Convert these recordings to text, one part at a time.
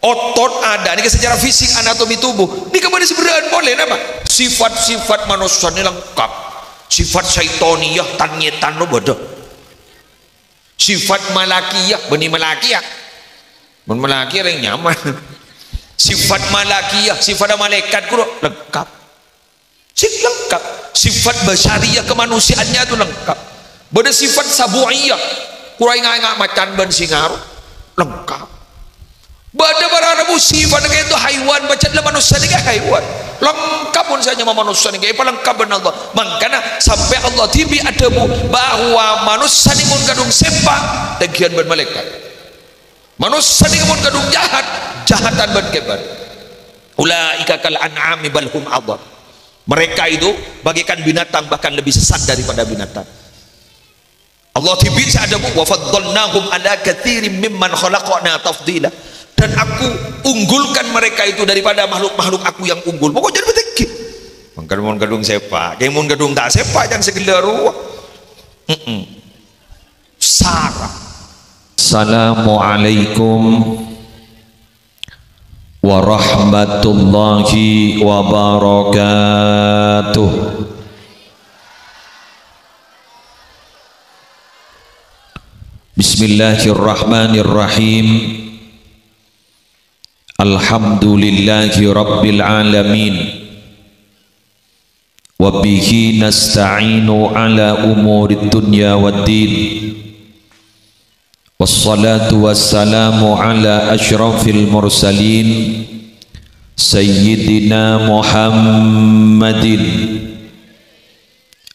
otot ada ini secara fisik anatomi tubuh ini kembali sebenarnya boleh nama sifat-sifat manusia ini lengkap, sifat syaitoniyah tanyetan lo bodoh, sifat malakiyah benih malakiyah malakiyah yang nyaman, sifat malakiyah sifat malaikat kulo lengkap, lengkap, sifat basyariyah kemanusiaannya itu lengkap, beda sifat sabu'iyah kurang ingat macan ban singaru lengkap, bada barang sifat itu haiwan baca dalam manusia ini haiwan lengkap pun saja manusia ini apa lengkap benar Allah. Makanya sampai Allah tibi adamu bahwa manusia ini mun kadung sepak tegian ban malaikat, manusia ini mun kadung jahatan ban kebar, ulaika kal an'ami bal hum adall, mereka itu bagikan binatang bahkan lebih sesat daripada binatang. Allah tibi adamu wa faddalnahum ala katsirin mimman khalaqna tafdila, dan aku unggulkan mereka itu daripada makhluk-makhluk aku yang unggul. Pokoknya jadi betik. Mangkana mun kadung sepak, kayak mun kadung tak sepak jangan segelar ruah. Sarah. Assalamualaikum warahmatullahi wabarakatuh. Bismillahirrahmanirrahim. Alhamdulillahi rabbil alamin, wa bihi nasta'inu ala umuri dunya waddin, wassalatu wassalamu ala ashrafil mursalin sayyidina Muhammadin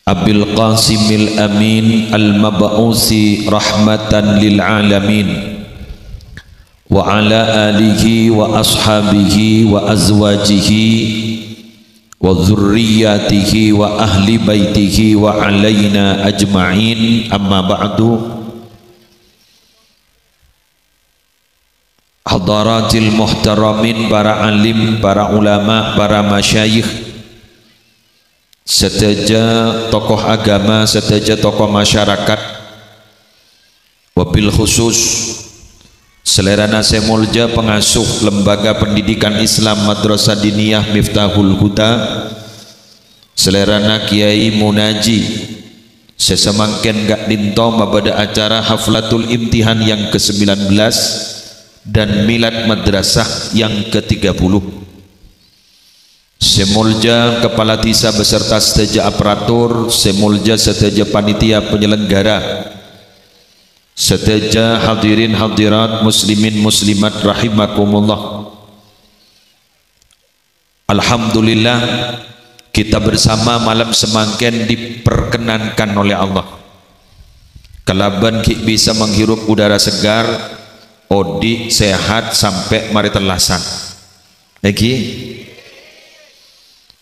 abil qasimil amin al-mab'usi rahmatan lil alamin, wa ala alihi wa ashabihi wa azwajihi wa dzurriyyatihi wa ahli baitihi wa alaina ajma'in, amma ba'du. Hadaratil muhtaramin, para alim, para ulama, para masyayikh, seteja tokoh agama, seteja tokoh masyarakat, wabil khusus Selerana Semolja, pengasuh Lembaga Pendidikan Islam Madrasah Diniyah Miftahul Huda, selerana Kiai Munaji sesemangken gak dinto pada acara Haflatul Imtihan yang ke-19 dan Milad Madrasah yang ke-30. Semolja Kepala Desa beserta seteja aparatur, Semolja seteja panitia penyelenggara, seteja hadirin hadirat muslimin muslimat rahimakumullah. Alhamdulillah kita bersama malam semangken diperkenankan oleh Allah kelaban kita bisa menghirup udara segar, odi sehat sampai mari terlasan lagi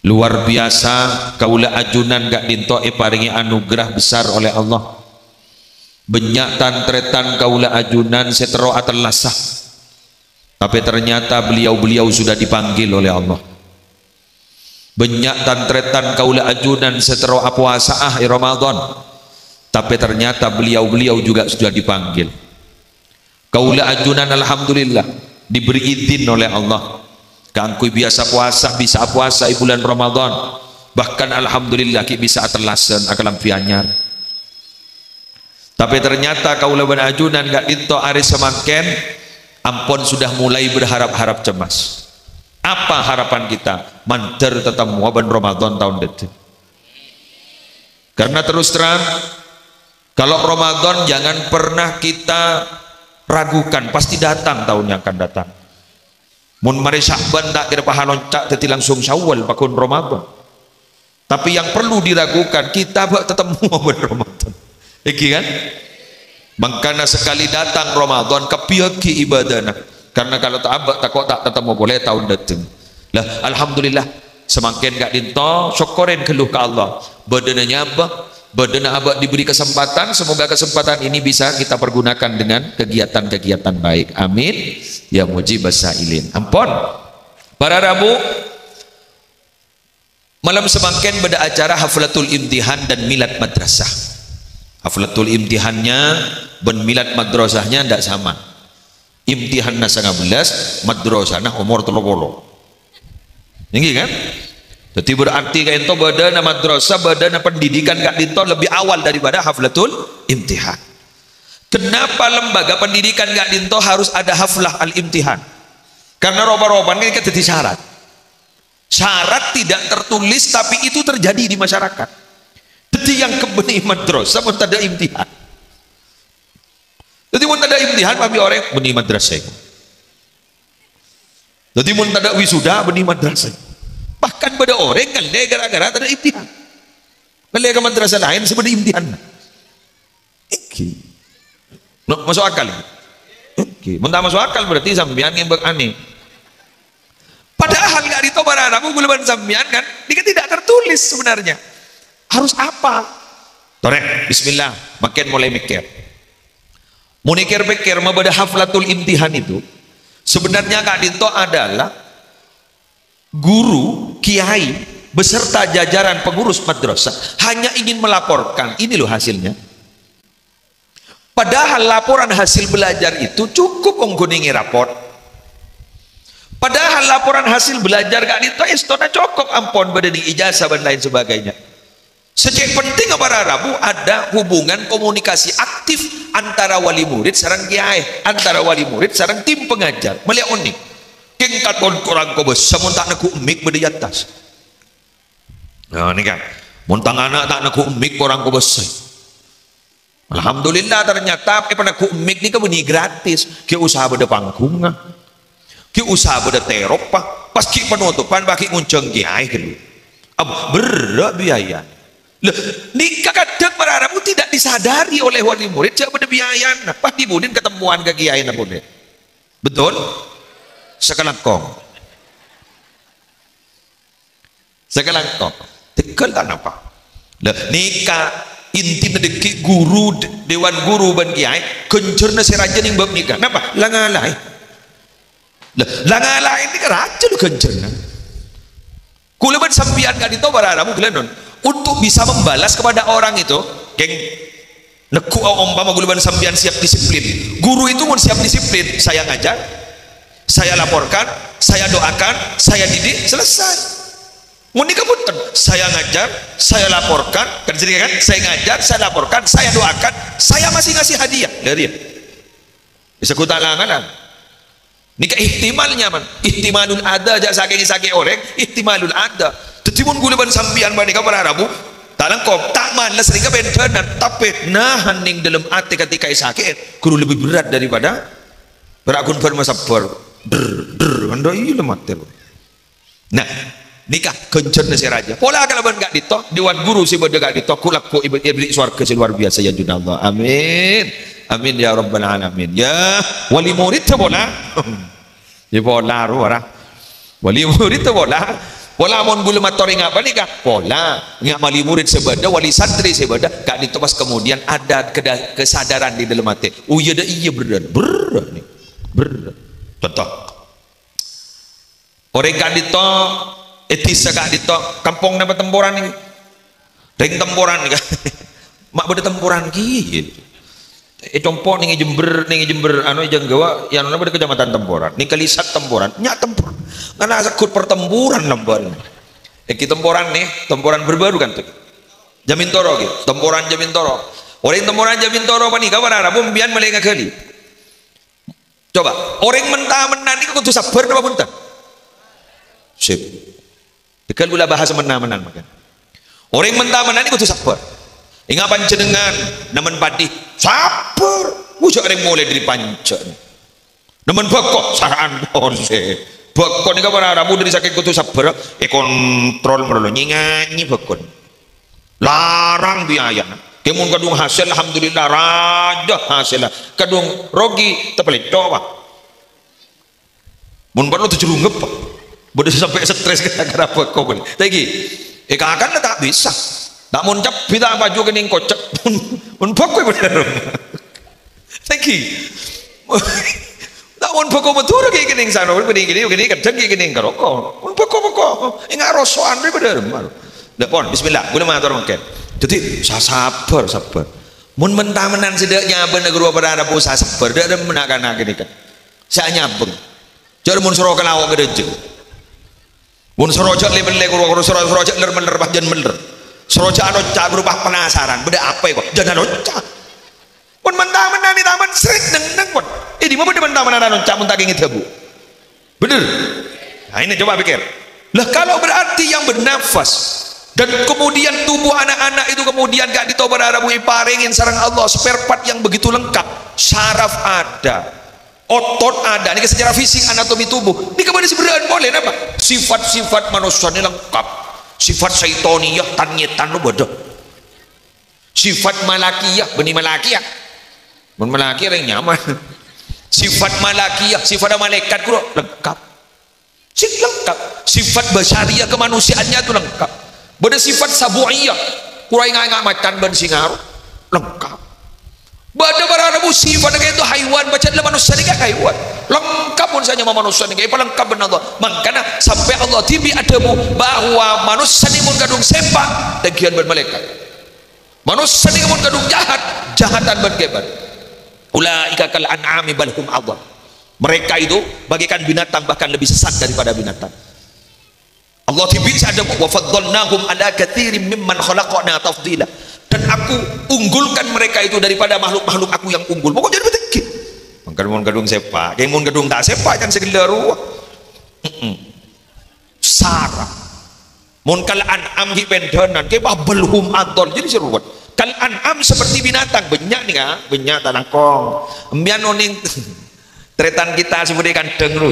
luar biasa. Kaula ajunan gak dinto paringi anugerah besar oleh Allah. Banyak tantretan kaula ajunan setero atelasah, tapi ternyata beliau-beliau sudah dipanggil oleh Allah. Banyak tantretan kaula ajunan setero puasa Ramadan, tapi ternyata beliau-beliau juga sudah dipanggil. Kaula ajunan alhamdulillah diberi izin oleh Allah kangkui biasa puasa bisa puasa di bulan Ramadan, bahkan alhamdulillah ki bisa aterlasan akalam pianyar. Tapi ternyata kaula ban ajunan gak dinto ari semangken ampun sudah mulai berharap-harap cemas. Apa harapan kita? Manter tetap ban Ramadan tahun depan. Karena terus terang kalau Ramadan jangan pernah kita ragukan, pasti datang tahun yang akan datang. Mun mari Sya'ban tak kira pahalon cak teti langsung Syawal pakun Ramadan. Tapi yang perlu diragukan kita tetap ban Ramadan. Iki kan? Makanya sekali datang Ramadan kepiaki ibadahna. Karena kalau tak abak takut tak tetap mau boleh tahun datang. Lah alhamdulillah semakin gak dinto syukurin keluh ke Allah. Badannya abak, badan abak diberi kesempatan, semoga kesempatan ini bisa kita pergunakan dengan kegiatan-kegiatan baik. Amin. Ya mujibas sa'ilin. Ampun. Para Rabu malam semakin pada acara Haflatul Imtihan dan Milad Madrasah. Haflatul Imtihannya dan Milad Madrasahnya tidak sama. imtihanna 19 madrasahna umur 30 tinggi kan. Jadi berarti kayak ento badana madrasah badana pendidikan gak dinto lebih awal daripada haflatul imtihan. Kenapa lembaga pendidikan gak dinto harus ada haflah al-imtihan? Karena roba-roban ini kan jadi syarat. Syarat tidak tertulis tapi itu terjadi di masyarakat. Jadi yang kebeni madrasah pun ada imtihan. Jadi pun ada imtihan tapi orang beni madrasah. Jadi pun ada wisuda beni madrasah. Bahkan pada orang kan gara-gara ada imtihan. Kalau ke madrasah lain sebenarnya imtihan. Masuk akal. Mentah masuk akal berarti sambian yang aneh. Padahal nggak ditobar Arabu gulaban sambian kan, dia tidak tertulis sebenarnya. Harus apa? Torek, Bismillah, makin mulai mikir. Mau mikir pada haflatul imtihan itu sebenarnya Kak Dinto adalah guru, kiai beserta jajaran pengurus madrasah hanya ingin melaporkan ini loh hasilnya. Padahal laporan hasil belajar itu cukup mengguningi rapor. Padahal laporan hasil belajar Kak Dinto istona cukup ampun pada di ijazah dan lain sebagainya. Sejak penting para Rabu ada hubungan komunikasi aktif antara wali murid sareng kiai, antara wali murid sareng tim pengajar. Melihat unik. Kengkat pun kurang kobes, samun tak naku umik beda atas. Nah ini kan, muntang anak tak naku umik kurang kobes. Alhamdulillah ternyata pada naku umik ni kebuni gratis. Ki usaha beda pangkungan, ki usaha beda teropa, pas ki penutupan baki ngunceng kiai kedua. Berat biaya. Nikah kadang para Arabu tidak disadari oleh wali murid siapa ada biaya pas dibudin ketemuan ke kiai boleh betul sekelangkong tekel tak apa nikah inti nedeki guru dewan guru ban kiai kencerna si raja ning bab nikah kenapa langalai ini kan raja lu kencerna kulaban sampian gak dito para Arabu kelenon untuk bisa membalas kepada orang itu geng neku umpama guluban sambian siap disiplin guru itu pun siap disiplin saya ngajar saya laporkan saya doakan saya didik selesai menikah pun saya ngajar saya laporkan kan saya ngajar saya laporkan saya doakan saya masih ngasih hadiah dari dia bisa kutalangan nikah ihtimalnya man ihtimalul ada aja saking orang ihtimalul ada tetimun gulaban sambian manika para Arabu tak lengkap tak malas sehingga bentenan tapi nahan ning dalam hati ketika sakit kudu lebih berat daripada berakun bermasabar anda iya lemat nah nikah kencerna si raja pola kalaban gak ditok dewan guru si beda gak ditok kulaku iblis swarga si luar biasa ya junallah amin amin ya rabbal alamin ya wali murid bola ya bola ruara wali murid bola pola mon gula matori ngapa nih kak pola nggak wali murid sebeda wali santri sebeda kak ditopas kemudian ada kesadaran di dalam hati iya berat nih berat contoh orang kak dito etisa kak dito kampung nama temporan ini ring temporan nih kak mak beda temporan gitu compo nih Jember anu Jenggawa yang mana beda kecamatan temporan nih kalisat temporan nyak temporan karena sakut pertempuran lembar kita temporan nih temporan berbaru kan tuh Jamin Toro gitu temporan Jamin Toro orang temporan Jamin Toro apa nih kawan Arabu mbian melengah kali coba orang mentah menan ini kudu sabar apa punten sip dekal gula bahasa menan makan orang mentah menan ini kudu sabar ingat pancenengan naman padi sabar wujud orang mulai dari pancen naman bakok saraan boleh bakon ini kapan Arabu dari sakit kutu sabar kontrol merlo nyanyi bakon larang biaya kemun kadung hasil alhamdulillah raja hasil kadung rogi tepelit doa mun baru terjerung ngep bodoh sampai stres gara-gara bakon lagi kakak tak bisa tak muncap kita baju kening kocak mun bakon bener lagi tak mun bakon betul kayak kening sana gini kadang kayak kening karoko mun bakon ingat rosoan bener dah pon bismillah guna matur mungkin jadi sabar mun mentah menan sedeknya bener guru pada Arabu sabar dak menakan gini kan saya nyabeng jadi mun sorokan awak gedeje mun sorojak lebel guru sorojak ler bahjan meler sorojak anocak berubah penasaran beda apa ya kok jangan anocak mun mentah-mentah di taman seret neng pun di mana mentah-mentah anocak mun tak ingin tebu bener nah ini coba pikir lah kalau berarti yang bernafas dan kemudian tubuh anak-anak itu kemudian gak ditobar arabu iparingin sarang Allah spare part yang begitu lengkap syaraf ada otot ada ini secara fisik anatomi tubuh ini kepada sebenarnya boleh apa sifat-sifat manusia ini lengkap sifat syaitoniyah tanyetan lu bodoh sifat malakiyah benih malakiyah benih malakiyah yang nyaman sifat malakiyah sifat malaikat itu lengkap lengkap sifat basyariyah kemanusiaannya itu lengkap beda sifat sabu'iyah kurang ngak macan ban singaru lengkap bada bararabu sifat kayak itu haiwan baca adalah manusia ini kayak haiwan lengkap pun saja manusia ini kayak lengkap benar Allah makanya sampai Allah tibi adamu bahwa manusia ini mun kadung sepak tegian ban malaikat manusia ini mun kadung jahatan ban kebat ulaika kal an'ami bal hum adall mereka itu bagaikan binatang bahkan lebih sesat daripada binatang Allah tibit ada wa faddalnahum ala katsirin mimman khalaqna tafdila dan aku unggulkan mereka itu daripada makhluk-makhluk aku yang unggul pokoknya jadi betul mangkan mun gadung sepak kayak mun gadung tak sepak kan segala ruah sarah mun kal an'am hi pendenan ke belhum adol jadi seruat kal an'am seperti binatang banyak nih kan banyak tanangkong embian oning tretan kita seperti kandeng lu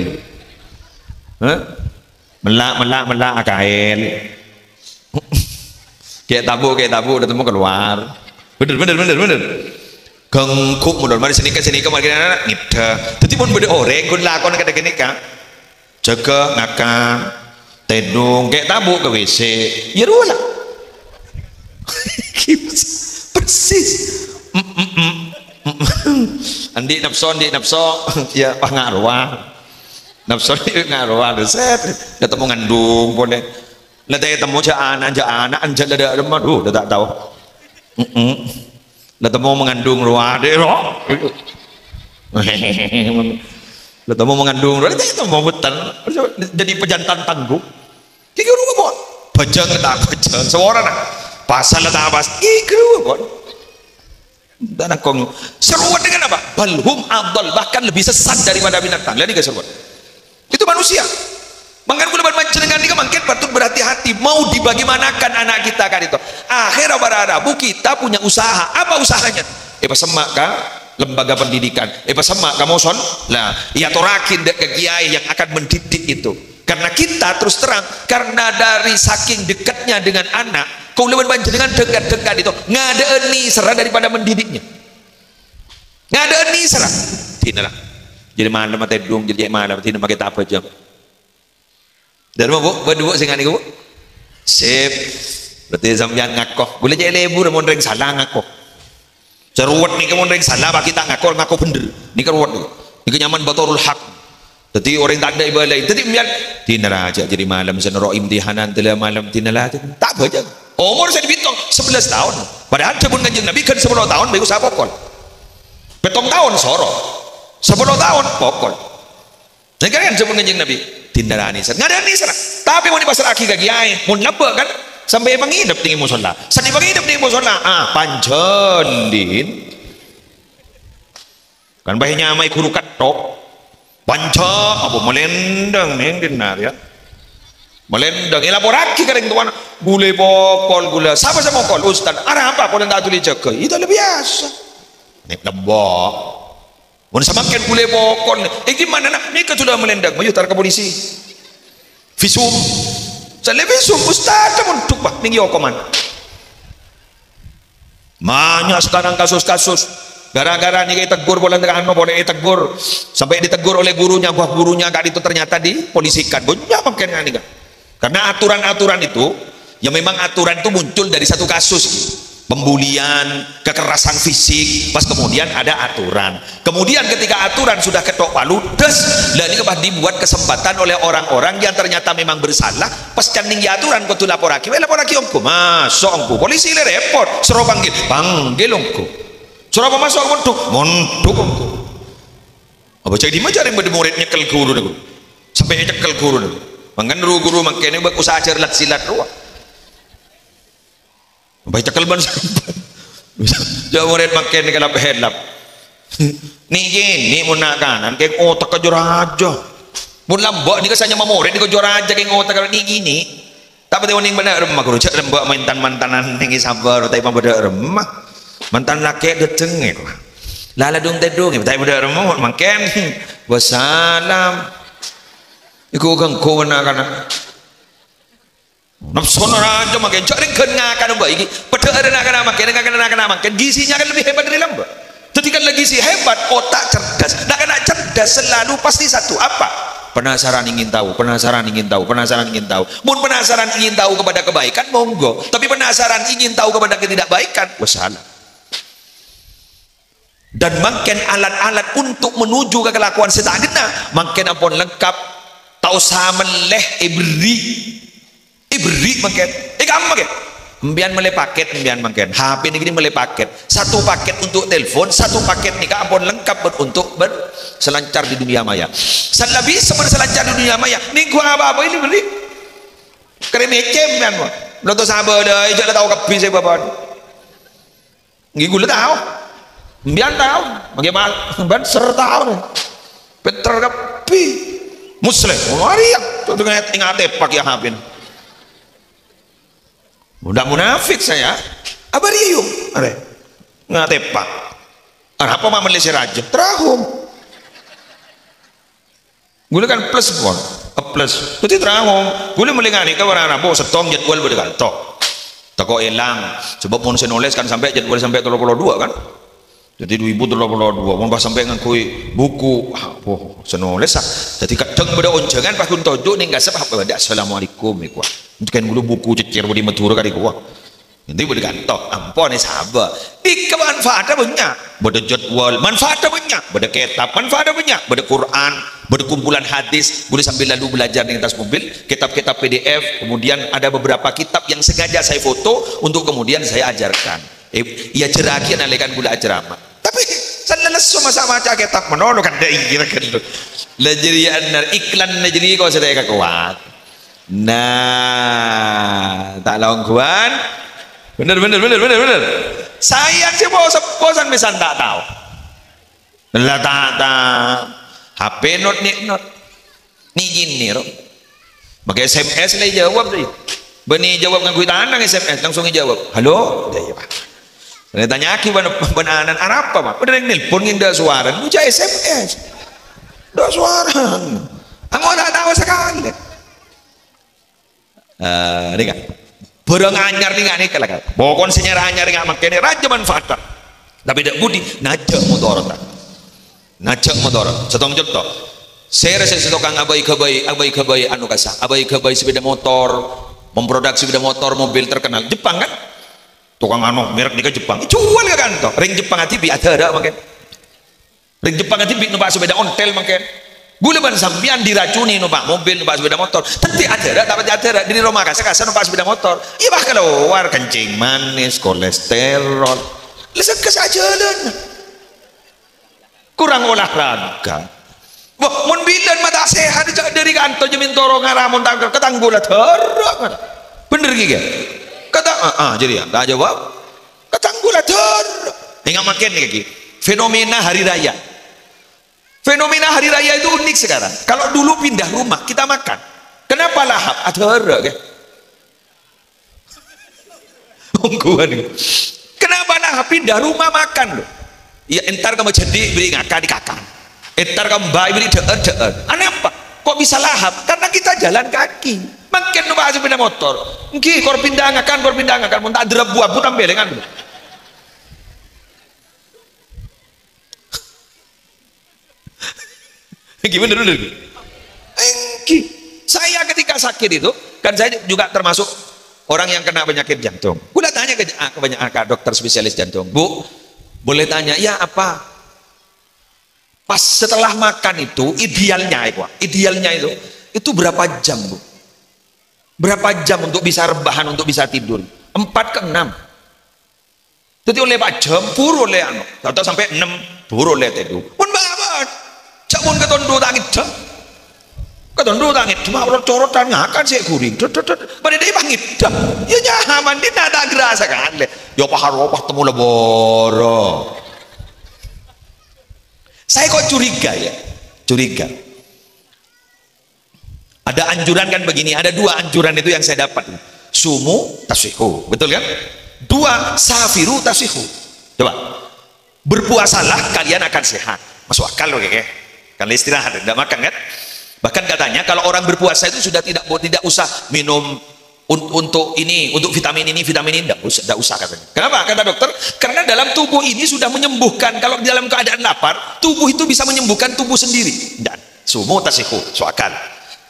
melak akael kayak tabu udah temu keluar bener gengkuk mundur mari sini ke mari anak nida jadi pun beda orang kun lakon kada gini kan jaga ngakak tedung kayak tabu ke WC ya rulah persis andi nafso ya pangaruah nafsu ngaruh set ketemu ngandung boleh lah temu anak anjak ada aduh udah tak tahu lah temu mengandung ruah deh loh lah temu mengandung ruah itu mau betul jadi pejantan tangguh kayak gitu kok bajang tak bajang seorang pasal tak pas ikut kok dan aku seruat dengan apa balhum adol bahkan lebih sesat daripada binatang lihat ini seruat itu manusia mangkan kula panjenengan ini mungkin patut berhati-hati mau dibagaimanakan anak kita kan itu akhirnya bararabu kita punya usaha apa usahanya semak kah lembaga pendidikan semak kamu son lah ya torakin ke kiai yang akan mendidik itu karena kita terus terang karena dari saking dekatnya dengan anak kula panjenengan dekat-dekat itu ngadeeni serah daripada mendidiknya ngadeeni serah dinalah jadi malam mata dong jadi malam tidak pakai apa jam dan mau berdua singan itu sip berarti sampean ngakoh boleh jadi lebur mau reng salah ngakoh seruat nih kamu reng salah bagi tak ngakoh bener ini keruat ini nyaman batorul hak jadi orang tak ada ibadah jadi biar tinara aja jadi malam senero imtihanan telah malam tinala tak baca umur saya dihitung 11 tahun padahal sebelum kanjeng Nabi kan 10 tahun baru saya pokok petong tahun sorok 10 tahun pokok negara kan sebelum kanjeng Nabi tindarani nggak ada nisra tapi mau di pasar aki kaki ay mau labak kan sampai mengidap tinggi musola sani mengidap tinggi musola pancelin kan bahinya amai kuru katok panca apa melendang nih dinar ya melendang lapor aki kadang tuan gule pokol gula siapa sama pokol ustad arah apa pun tak tulis jaga itu lebih biasa nih lembok mau semakin gule pokol gimana nak ni sudah melendang mau tar ke polisi visum saya visum ustad untuk bah tinggi okoman banyak sekarang kasus-kasus gara-gara nih kayak tegur boleh boleh tegur sampai ditegur oleh gurunya buah gurunya gak itu ternyata dipolisikan banyak makin nih karena aturan-aturan itu ya memang aturan itu muncul dari satu kasus pembulian, kekerasan fisik, pas kemudian ada aturan. Kemudian ketika aturan sudah ketok palu, des, dan ini dibuat kesempatan oleh orang-orang yang ternyata memang bersalah, pas canding aturan kau tu lapor lagi ongku, masuk ongku, polisi le report, suruh panggil ongku, suruh apa masuk montuk ongku. Apa jadi macam yang murid nyekel guru dah, sampai nyekel guru dah. Mangan guru makanya buat usaha ajar lat silat ruah. Baik cekel ban. Jauh murid makanya kalau pehelap. Nih gini mun nak kanan kayak otak kejor aja. Mun lambak ni kesannya murid ni kejor aja kayak otak kalau ni gini. Tak betul ning benar remah guru cak lembak mantan-mantanan ning sabar tapi benar remah. Mantan laki deteng aku. Lala dong tedong tapi benar remah makan. Wassalam. Iku kang ko na kana. Nafsu raja makan cak ring kengakan mbak iki. Pada ada nak kana makan gizinya kan lebih hebat dari lambak. Ketika lagi si hebat, otak cerdas. Nak kena cerdas selalu pasti satu apa? Penasaran ingin tahu, penasaran ingin tahu, penasaran ingin tahu. Mun penasaran ingin tahu kepada kebaikan, monggo. Tapi penasaran ingin tahu kepada ketidakbaikan, wassalam. Dan makin alat-alat untuk menuju ke kelakuan setan kita, makin ampun lengkap. Tahu sama leh ibri makin. Kamu makin. Mbian mulai paket, mbian makin. HP ini mulai paket. Satu paket untuk telepon, satu paket nikah ampun lengkap untuk berselancar di dunia maya. Lebih berselancar di dunia maya. Nih gua apa ini beli? Keren ecem kan gua. Lo tuh sabar dah, jangan tahu kapi saya bapak. Gigi gula tahu. Mbian tahu. Bagaimana? Ban sertahu nih. Peter kapi. Muslim. Waria. Tuh ingat pakai HP ini. Mudah munafik saya. Abar yuk. Are. Ngatepak. Apa mah Malaysia raja? Terahum. Gula kan plus pun. Plus. Itu terahum. Gula melingani ke orang Arab setong jadwal bergantok. Toko elang. Sebab pun saya nulis kan sampai jadwal sampai 32 kan. Jadi 2032 mau sampai ngakui buku senulis ah. Jadi kadang pada onjangan pas kun tojo ning gasep apa ada assalamualaikum iku. Kan dulu buku cecer di Madura kali gua. Nanti boleh kantok ampun sahabat. Di kemanfaatnya banyak. Bada jadwal manfaatnya banyak. Bada kitab manfaatnya banyak. Bada Quran, bada kumpulan hadis. Boleh sambil lalu belajar di atas mobil. Kitab-kitab PDF. Kemudian ada beberapa kitab yang sengaja saya foto untuk kemudian saya ajarkan. Ia ceraki nalekan gula ajarama. Tapi selalu sama-sama aja kitab menolong kan dai kira-kira. Lajrian iklan najri kau sedaya kuat. Nah, tak longguan. Bener. Saya sih bosan misalnya tak tahu. Lah tak. HP not. Ni gini roh. Pakai SMS lah jawab deh. Bani jawab dengan kuitan SMS langsung jawab. Halo, ya Pak. Saya tanya aki benanan Arab apa? Bener yang nelpon nginda suara. Buca SMS. Dah suara. Aku tak tahu sekali. Ini kan barang anyar nih kalau pokon senyara anyar nggak makanya raja manfaat tapi tidak budi najak motor setong contoh saya rasa setokang abai kebai anu kasa abai kebai sepeda motor memproduksi sepeda motor mobil terkenal Jepang kan tukang anu merek di Jepang jual ke kantor ring Jepang hati bi ada makin ring Jepang hati bi numpak sepeda ontel makin gula ban sampian diracuni numpak mobil numpak sepeda motor tentu ada di rumah kasar numpak sepeda motor iya bah keluar kencing manis kolesterol lesek kesajalan kurang olahraga wah mun bidan mata sehat dari kantor jamin toro ngaramun tanggal ketanggula terang bener gigi kata jadi ya tak jawab ketanggula terang ingat makin nih gigi fenomena hari raya itu unik sekarang. Kalau dulu pindah rumah kita makan. Kenapa lahap? Ada ke? Kenapa lahap pindah rumah makan loh? Ya entar kamu jadi beri ngaka di kakak. Entar kamu bayi beri deer. Kenapa? Kok bisa lahap? Karena kita jalan kaki. Makin numpak sepeda motor. Nggih, kor pindah ngakan. Mun tak derep buah putam belengan. Gimana dulu? Saya ketika sakit itu kan saya juga termasuk orang yang kena penyakit jantung. Gua tanya ke banyak dokter spesialis jantung, Bu, boleh tanya ya apa? Pas setelah makan itu idealnya itu berapa jam, Bu? Berapa jam untuk bisa rebahan, untuk bisa tidur? 4 ke 6. Jadi oleh 4 jam pur oleh atau sampai 6 pur oleh tidur. Pun banget. cak pun ketondo tangit dah ketondo tangit cuma orang corotan ngakan sih kuring pada dia pangit dah ya nyaman dia nada gerasa kan le ya paharopah temu leboro saya kok curiga ya curiga ada anjuran kan begini ada dua anjuran itu yang saya dapat sumu tasihu betul kan dua safiru tasihu coba berpuasalah kalian akan sehat masuk akal loh ya karena istirahat tidak makan kan bahkan katanya kalau orang berpuasa itu sudah tidak usah minum untuk vitamin ini tidak usah katanya kenapa kata dokter karena dalam tubuh ini sudah menyembuhkan kalau dalam keadaan lapar tubuh itu bisa menyembuhkan tubuh sendiri dan sumu tasihu soakal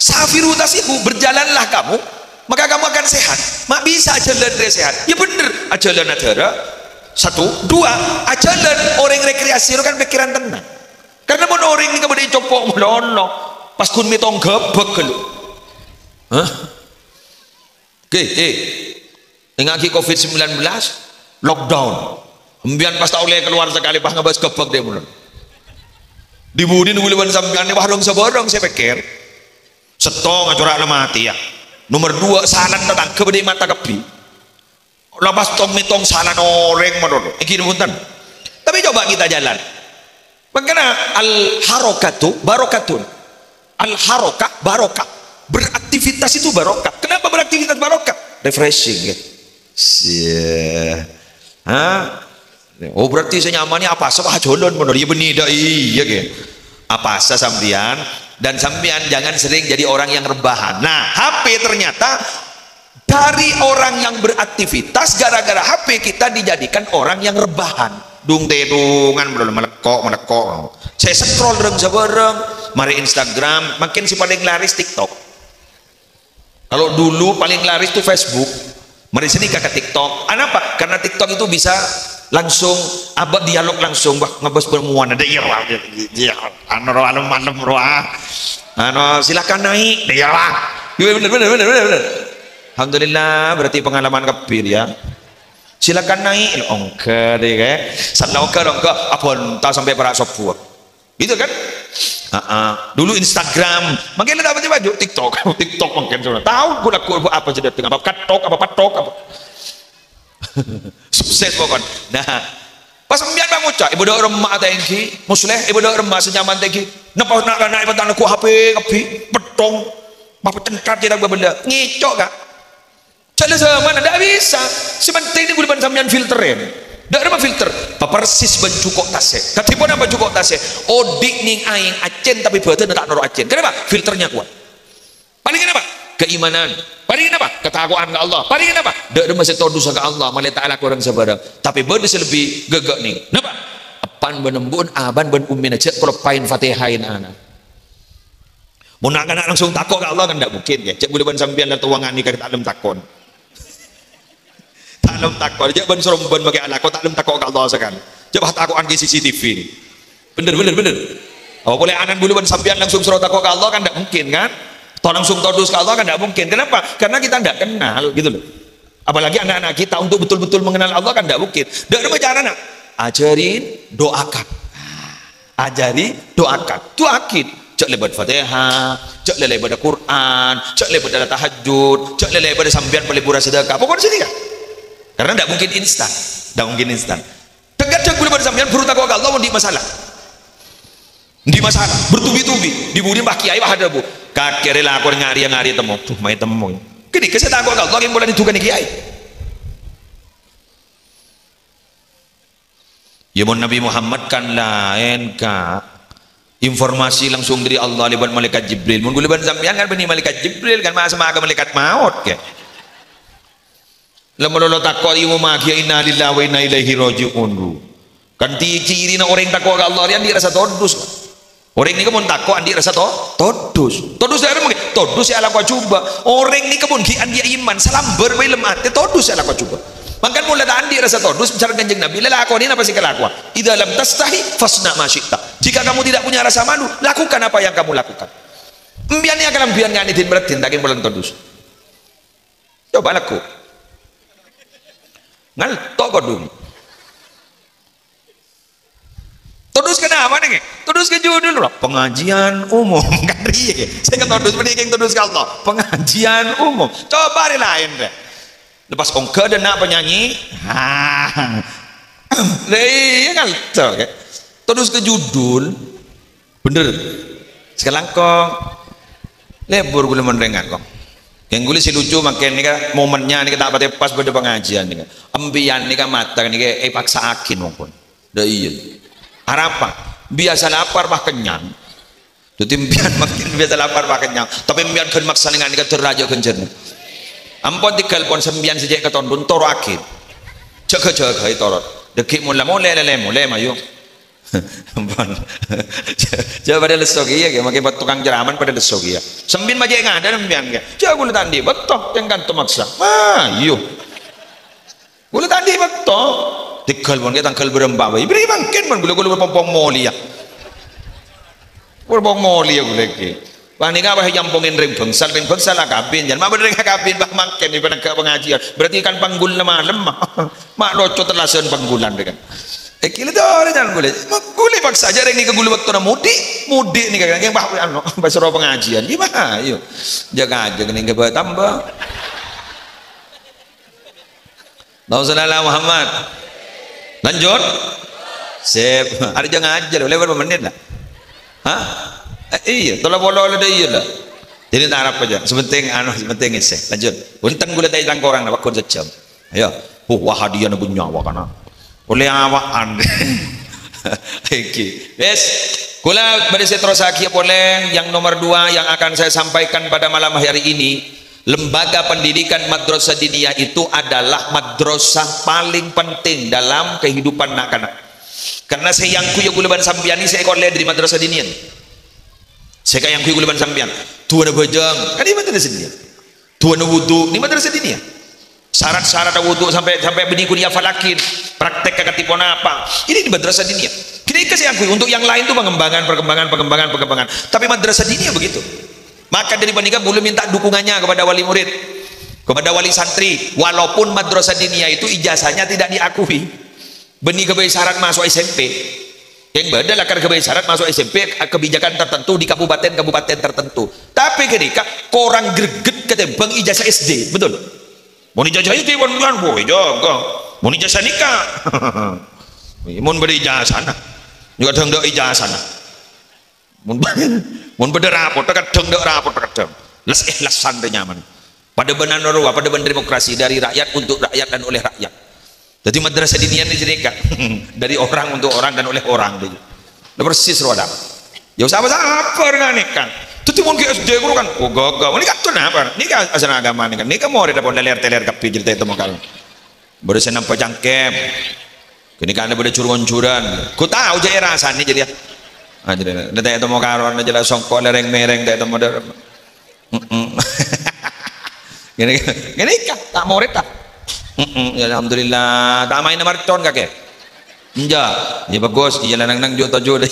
safiru tasihu berjalanlah kamu maka kamu akan sehat mak bisa jalan sehat ya bener jalan adara satu dua jalan orang rekreasi itu kan pikiran tenang karena mau orang ini kemudian copok melono pas kun mitong gebek lu hah oke ngaki COVID-19 lockdown kemudian pas tak boleh keluar sekali pas ngebahas gebek dia mulai dibudi nunggu leban sampean ini warung seborong saya pikir setong acurak mati ya nomor dua salan tetang kebede mata kepi lepas tong mitong salan orang menurut ini punten tapi coba kita jalan bagaimana al harokatu barokatun al harokah barokah beraktivitas itu barokah kenapa beraktivitas barokah refreshing gitu oh berarti saya nyamannya apa sebab jolon menurut ya benih iya gitu apa sampean dan sampean jangan sering jadi orang yang rebahan nah HP ternyata dari orang yang beraktivitas gara-gara HP kita dijadikan orang yang rebahan dung tedungan belum melekok saya scroll dong sebarang mari Instagram makin si paling laris TikTok kalau dulu paling laris itu Facebook mari sini ke TikTok kenapa? Karena TikTok itu bisa langsung abad dialog langsung ngebahas permuaan ada iya silakan naik iya bener alhamdulillah berarti pengalaman kebir ya silakan naik ongke deh kayak salah ongke apa entah sampai perak sopu gitu kan dulu Instagram makin ada apa baju TikTok mungkin sudah tahu aku apa jadi apa patok apa sukses pokoknya nah pas pembian bang ucap ibu dah remah tengki musleh ibu dah remah senyaman tengki napa nak naik petang aku HP petong apa cengkat je dah benda ngicok kak cara zaman tidak bisa sebentar ini gue sampean filterin tidak ada filter persis bencukok tasek katipun apa cukok tasek odik ning aing acen tapi betul tak noro acen kenapa filternya kuat paling kenapa keimanan paling kenapa ketakwaan ke Allah paling kenapa tidak ada masih tahu dosa ke Allah malah ta'ala kurang sabarang tapi bener lebih gegak nih kenapa apan benembun aban ben umin aja perpain fatihain anak mau nak langsung takut ke Allah kan tidak mungkin ya cek boleh ban sampean dan tuangan ni tak lem takon tak lem takon aja ban seromban bagi anak kau tak lem takut ke Allah sekarang coba takutan ke CCTV ni bener apa boleh anak boleh ban sampean langsung suruh takut ke Allah kan tidak mungkin kan atau langsung todus ke Allah kan tidak mungkin kenapa karena kita tidak kenal gitu loh apalagi anak-anak kita untuk betul-betul mengenal Allah kan tidak mungkin tidak ada cara nak ajarin doakan itu akid cek lebat Fatihah cek lebat Quran cek lebat tahajud cek lebat sambian pelipura sedekah pokoknya sini kan karena tidak mungkin instan tegak cek lebat sambian perlu takut ke Allah di masalah bertubi-tubi dibudi mbah kiai wah ada bu kakek rela aku ngari temu tuh main temu kini kesih takut ke Allah yang boleh ditukan kiai ya mon Nabi Muhammad kan lain kak informasi langsung dari Allah lewat malaikat Jibril mun guliban sampean kan benih malaikat Jibril kan masa maga malaikat maut ke lamun lo takut ieu mah ya inna lillahi wa inna ilaihi rajiun kan ciri na orang takut ke Allah dia rasa todus orang ini kemun takut andi rasa todus dari mungkin todus ya ala kau coba orang ini kemun ki andi iman salam berwilem ate todus ya ala kau coba maka mulai andi rasa todus bicara kanjeng Nabi lelakon ini apa sih kelakuan idza lam tastahi fasna ma syi'ta jika kamu tidak punya rasa malu lakukan apa yang kamu lakukan mbian ni akan mbian nganidin beratin takin bulan todus coba laku ngal tok kodum todus kenapa nih Terus ke judul loh, pengajian umum kan riye. Saya kan terus mending terus kalau pengajian umum. Coba di lain deh. Lepas ongke dan nak penyanyi, iya kan terus ke judul, bener. Sekarang kok lebur gue mendengar kok. Yang gue sih lucu makin nih kan momennya nih tak patah pas pada pengajian nih kan. Ambian nih kan mata nih kan paksa akin maupun. Dah iya. Harapan biasa lapar bah kenyang. Jadi impian makin biasa lapar bah kenyang. Tapi impian kan maksa dengan nih kan teraja kencern. Ampun di telepon sembian sejak ketondun toro akin. Jaga itu torot. Dekik mulai mayu. Ampun. Coba pada lesok iya ke makin tukang jeraman pada lesok iya. Sembian aja yang ada sembian ke. Coba gue tandi betul yang kantor maksa. Mayu. Gue tandi betul. Tikal pun kita tangkal berembah. Beri bangkin pun gue berpompong moli ya. Berpompong moli ya gue lagi. Wah ni kah jampongin ring bangsal lah kabin. Jangan mak berdeng kabin bah makin di penegak pengajian. Berarti kan panggul malam mak loco terlasan panggulan dengan. Kilo tu orang jangan boleh. Mak gule paksa aja ring ni ke gule waktu na mudik ni kan yang bah ano basro pengajian. Gimana? Yuk jaga aja ni ke tambah. Rasulullah Muhammad. Lanjut. Sip. Ada jangan ajar boleh berapa menit lah. Hah? Iya, tolong boleh ada iya lah. Jadi tak harap aja. Sepenting sepenting isi. Lanjut. Untung gula tak hilang korang nak bakun sejam. Ayo. Wah hadiah nak nyawa kana. Oleh awaan. Oke. Yes. Gula beri saya terus lagi boleh. Yang nomor 2 yang akan saya sampaikan pada malam hari ini. Lembaga pendidikan madrasah diniyah itu adalah madrasah paling penting dalam kehidupan anak-anak. Karena saya yang kuya gula ban sambian ini saya kolej di madrasah diniyah. Saya kayak yang kuy guleban sampian tuan bajang kan di madrasah diniyah tuan wudu di madrasah diniyah syarat-syarat wudu sampai benih kuliah falakin praktek kakatipon apa ini di madrasah diniyah kini kasih yang kuy untuk yang lain tuh pengembangan tapi madrasah diniyah begitu maka dari bandingkan boleh minta dukungannya kepada wali murid kepada wali santri walaupun madrasah diniyah itu ijazahnya tidak diakui benih kebaik syarat masuk SMP yang beda lah karena syarat masuk SMP kebijakan tertentu di kabupaten tertentu tapi ketika korang greget ketembang ijazah SD betul mau ijazah SD kan boy jaga mau ijazah nikah mau beri ijazah nah juga dong ijazah nah mau beda raport kadang raport kadang les ikhlasan nyaman pada benar norwa pada benar demokrasi dari rakyat untuk rakyat dan oleh rakyat. Jadi madrasah diniyah ini jadi dari orang untuk orang dan oleh orang dia. Persis roda. Ya usah apa dengan kan. Itu mungkin SD guru kan. Oh gagah. Ini kan tuh apa? Ini kan asal agama ini kan. Ini kan mau ada pun teler kapi cerita itu makal. Baru saya nampak cangkem. Kini kan ada pada curun-curan. Ku tahu je rasa ni jadi. Ah jadi. Ada itu mau karuan aja lah songkol lereng mereng tak itu model. Gini kan tak mau reta. Ya alhamdulillah tak main nomor ton kakek enggak ya bagus iya lanang juta deh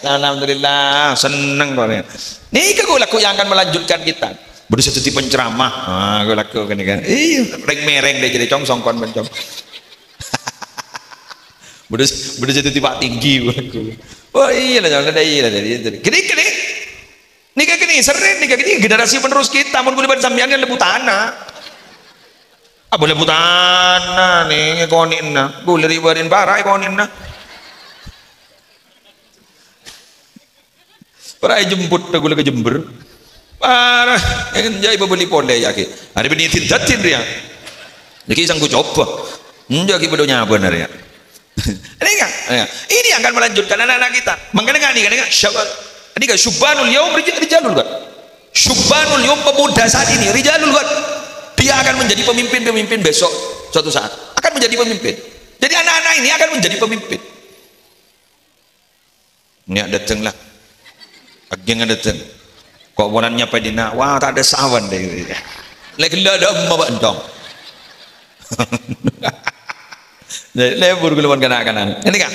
alhamdulillah seneng kok nih gue laku yang akan melanjutkan kita baru satu tipe penceramah gue laku kan iya reng mereng deh jadi cong songkon bencong baru satu tipe tinggi gue laku oh iya lah jangan ada iya lah gini nikah gini sering nikah gini generasi penerus kita mau boleh sambian kan lebu tanah boleh butana nih konin na boleh ribarin parah konin na parah jemput gue lagi Jember parah yang jai beli pole ya ki ada benitin jatin dia jadi sang ku coba jadi bedonya benar ya ini kan ini akan melanjutkan anak-anak kita mengenai syabal ini kan syubbanul yaum rijalul kan syubbanul yaum pemuda saat ini rijalul kan dia akan menjadi pemimpin besok suatu saat akan menjadi pemimpin jadi anak-anak ini akan menjadi pemimpin ini ada datang lah ageng ada datang kok bulannya padina wah tak ada sawan deh lagi ada emak bandong lebur guluban kanak-kanak ini kan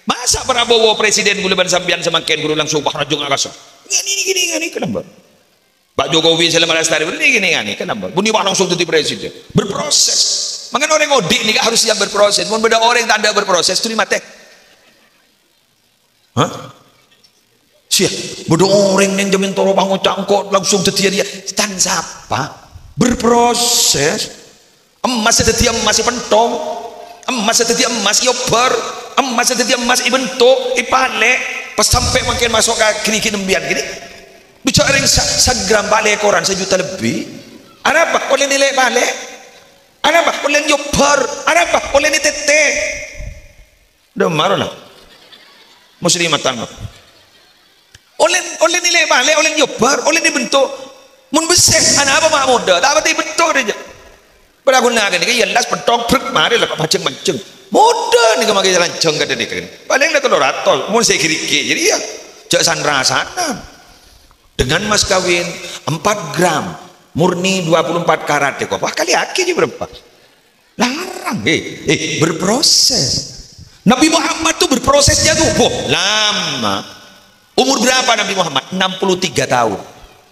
masa Prabowo presiden guluban sambian semakin guru langsung pahrajung akas gini kenapa Pak Jokowi selama lestari begini nih kenapa? Buni pak langsung jadi presiden berproses. Makanya orang ngodik nih harus yang berproses. Mau beda orang yang tak ada berproses itu mati. Hah? Siap, bodoh orang yang jamin toro bangun cangkok langsung setia dia. Dan siapa? Berproses. Emas setia emas pentong, emas setia emas yobar, emas setia emas ibentuk, ipale, pas sampai makin masuk ke kiri nembian gini. Bicara yang segram balik koran 1 juta lebih. Ada apa? Oleh nilai balik. Ada apa? Oleh yobar. Ada apa? Oleh ni tete. Udah marah lah. Muslimatan mah. Oleh nilai balik, oleh nyobar, oleh dibentuk mun besek anak apa mak muda tak apa dibentuk aja pada guna kan ni jelas pentong prek mari lah macam-macam muda ni kemari jalan jeng kata ni kan paling dah 300 mun saya kiri-kiri jadi ya jak sandra sana dengan mas kawin 4 gram murni 24 karat ya kok wah kali aki je berapa larang berproses Nabi Muhammad tu berprosesnya tu lama. Umur berapa Nabi Muhammad? 63 tahun.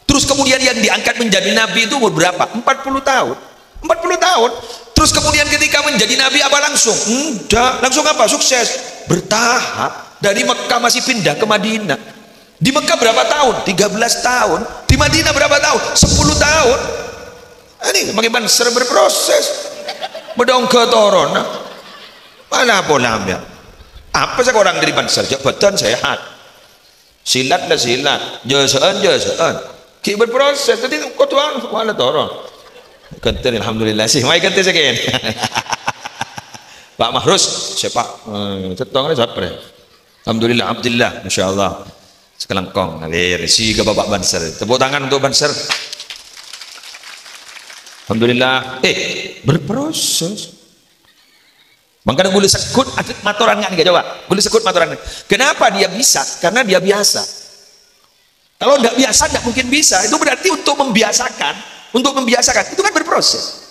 Terus kemudian yang diangkat menjadi Nabi itu umur berapa? 40 tahun. 40 tahun. Terus kemudian ketika menjadi Nabi apa langsung? Enggak. Langsung apa? Sukses. Bertahap. Dari Mekah masih pindah ke Madinah. Di Mekah berapa tahun? 13 tahun. Di Madinah berapa tahun? 10 tahun. Ini makin banser berproses. Bedong ke toron. Mana polamnya? Apa seorang dari banser? Jabatan sehat. Silat lah silat, jasaan ki berproses tadi kau tuan wala toron kanter alhamdulillah sih mai kanter sekian Pak Mahrus siapa setong ni siapa alhamdulillah abdillah masyaallah sekelangkong ngalir si ke bapak Banser tepuk tangan untuk Banser alhamdulillah berproses. Makanya gula sekut matoran nggak nih coba gula sekut matoran kenapa dia bisa karena dia biasa kalau nggak biasa nggak mungkin bisa itu berarti untuk membiasakan itu kan berproses